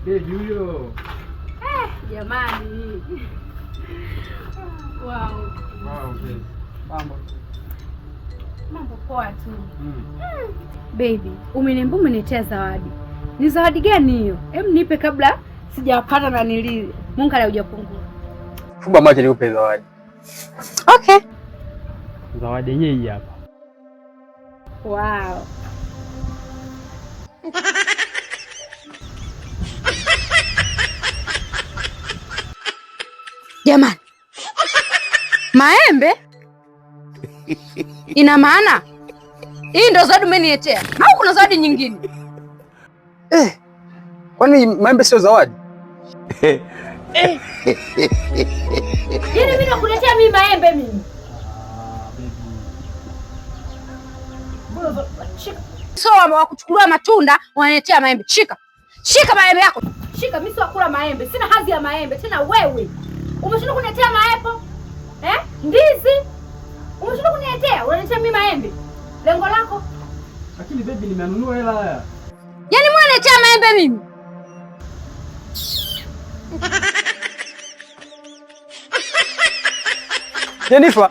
Baby huyo. Jamani. Wow. Wow, baby. Mambo poa tu. Baby, umeniambia umeniletea zawadi. Ni zawadi gani hiyo? Hem, nipe kabla sijapata na nili. Mungu hajapungua. Fumba macho nikupe zawadi. Okay. Zawadi yenyewe hii hapa. Wow. Jamani. Maembe? Ina maana hii ndio zawadi umeniletea au kuna zawadi nyingine? Kwani maembe sio zawadi? Yaani mimi nakuletea mimi maembe mimi. So wa kuchukulia matunda wanaletea maembe. Shika. Shika maembe yako. Shika, mimi sio kula maembe. Sina hazi ya maembe. Tena wewe umeshinda kuniletea maepo? Ndizi. Umeshinda kuniletea, unaniletea mimi maembe. Lengo lako? Lakini baby nimenunua hela haya. Yaani mimi unaletea maembe mimi? Jennifer.